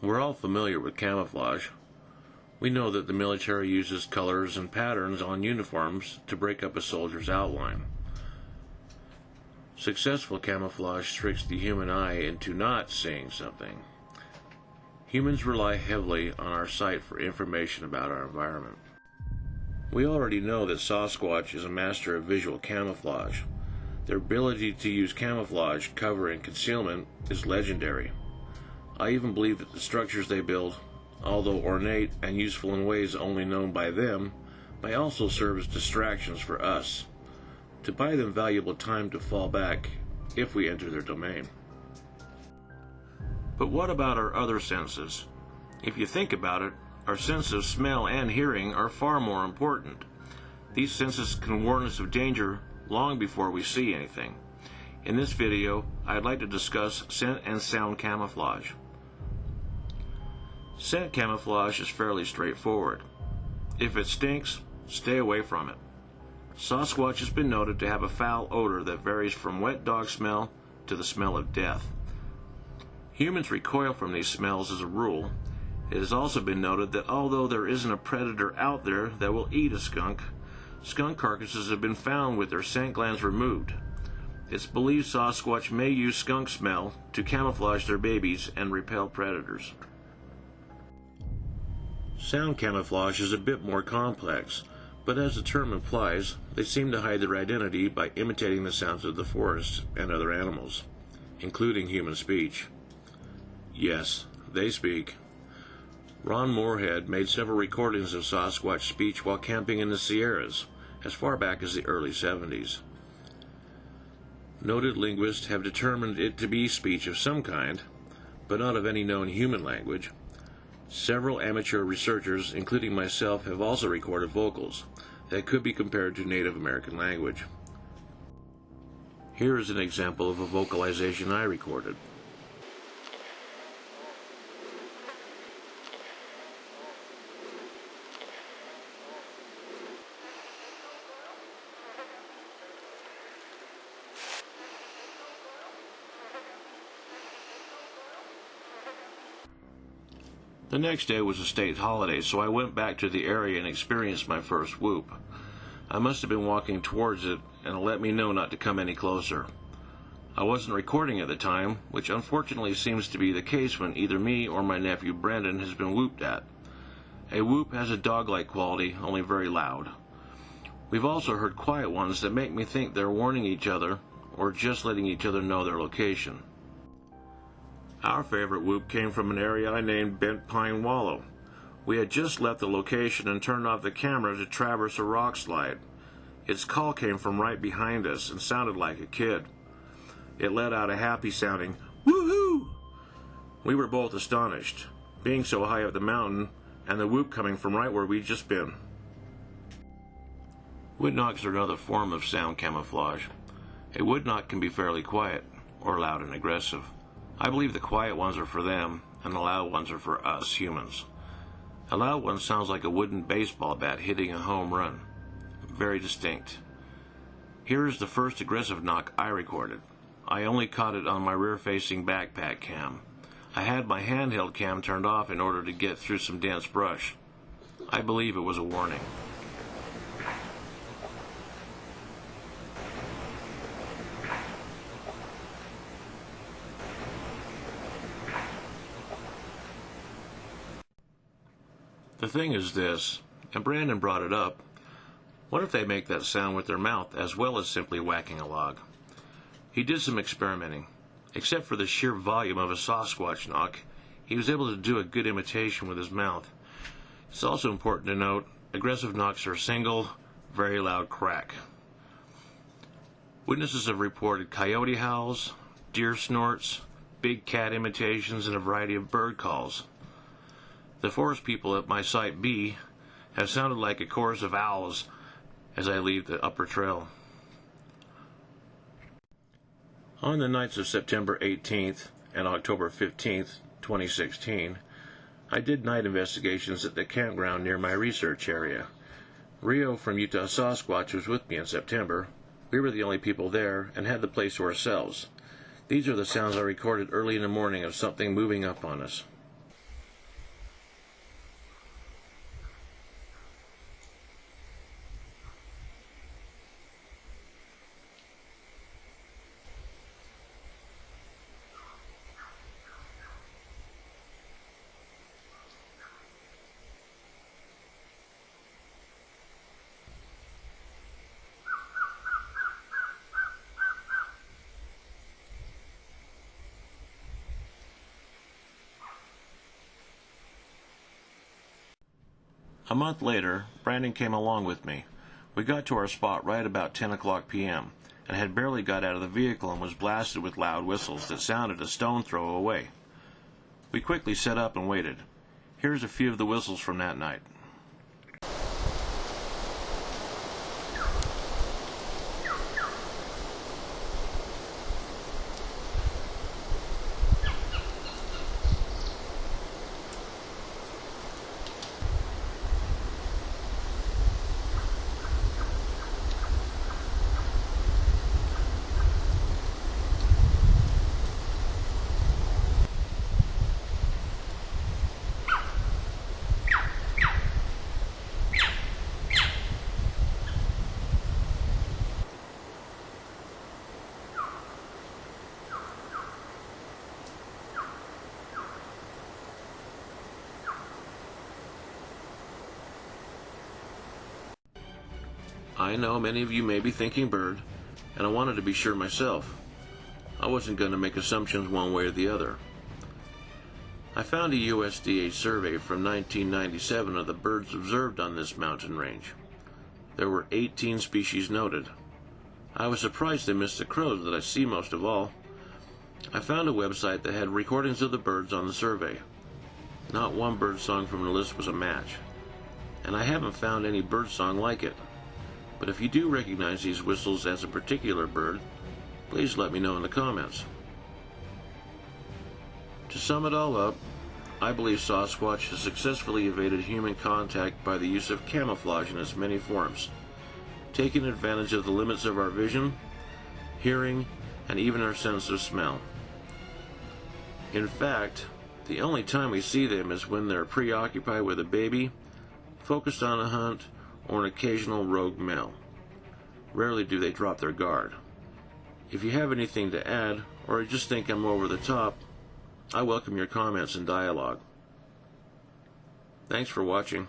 We're all familiar with camouflage. We know that the military uses colors and patterns on uniforms to break up a soldier's outline. Successful camouflage tricks the human eye into not seeing something. Humans rely heavily on our sight for information about our environment. We already know that Sasquatch is a master of visual camouflage. Their ability to use camouflage, cover, and concealment is legendary. I even believe that the structures they build, although ornate and useful in ways only known by them, may also serve as distractions for us, to buy them valuable time to fall back if we enter their domain. But what about our other senses? If you think about it, our senses of smell and hearing are far more important. These senses can warn us of danger long before we see anything. In this video, I'd like to discuss scent and sound camouflage. Scent camouflage is fairly straightforward. If it stinks, stay away from it. Sasquatch has been noted to have a foul odor that varies from wet dog smell to the smell of death. Humans recoil from these smells as a rule. It has also been noted that although there isn't a predator out there that will eat a skunk, skunk carcasses have been found with their scent glands removed. It's believed Sasquatch may use skunk smell to camouflage their babies and repel predators. Sound camouflage is a bit more complex, but as the term implies, they seem to hide their identity by imitating the sounds of the forest and other animals, including human speech. Yes, they speak. Ron Moorhead made several recordings of Sasquatch speech while camping in the Sierras, as far back as the early 70s. Noted linguists have determined it to be speech of some kind, but not of any known human language. Several amateur researchers, including myself, have also recorded vocals that could be compared to Native American language. Here is an example of a vocalization I recorded. The next day was a state holiday, so I went back to the area and experienced my first whoop. I must have been walking towards it, and it let me know not to come any closer. I wasn't recording at the time, which unfortunately seems to be the case when either me or my nephew Brendan has been whooped at. A whoop has a dog-like quality, only very loud. We've also heard quiet ones that make me think they're warning each other, or just letting each other know their location. Our favorite whoop came from an area I named Bent Pine Wallow. We had just left the location and turned off the camera to traverse a rock slide. Its call came from right behind us and sounded like a kid. It let out a happy-sounding woohoo! We were both astonished, being so high up the mountain, and the whoop coming from right where we'd just been. Woodknocks are another form of sound camouflage. A woodknock can be fairly quiet, or loud and aggressive. I believe the quiet ones are for them, and the loud ones are for us, humans. A loud one sounds like a wooden baseball bat hitting a home run. Very distinct. Here is the first aggressive knock I recorded. I only caught it on my rear-facing backpack cam. I had my handheld cam turned off in order to get through some dense brush. I believe it was a warning. The thing is this, and Brandon brought it up, what if they make that sound with their mouth as well as simply whacking a log? He did some experimenting. Except for the sheer volume of a Sasquatch knock, he was able to do a good imitation with his mouth. It's also important to note, aggressive knocks are a single, very loud crack. Witnesses have reported coyote howls, deer snorts, big cat imitations, and a variety of bird calls. The forest people at my site B have sounded like a chorus of owls as I leave the upper trail. On the nights of September 18th and October 15th, 2016, I did night investigations at the campground near my research area. Rio from Utah Sasquatch was with me in September. We were the only people there and had the place to ourselves. These are the sounds I recorded early in the morning of something moving up on us. A month later, Brandon came along with me. We got to our spot right about 10 o'clock p.m., and had barely got out of the vehicle and was blasted with loud whistles that sounded a stone throw away. We quickly set up and waited. Here's a few of the whistles from that night. I know many of you may be thinking bird, and I wanted to be sure myself. I wasn't going to make assumptions one way or the other. I found a USDA survey from 1997 of the birds observed on this mountain range. There were 18 species noted. I was surprised they missed the crows that I see most of all. I found a website that had recordings of the birds on the survey. Not one bird song from the list was a match, and I haven't found any bird song like it. But if you do recognize these whistles as a particular bird, please let me know in the comments. To sum it all up, I believe Sasquatch has successfully evaded human contact by the use of camouflage in its many forms, taking advantage of the limits of our vision, hearing, and even our sense of smell. In fact, the only time we see them is when they're preoccupied with a baby, focused on a hunt, or an occasional rogue male. Rarely do they drop their guard. If you have anything to add, or just think I'm over the top, I welcome your comments and dialogue. Thanks for watching.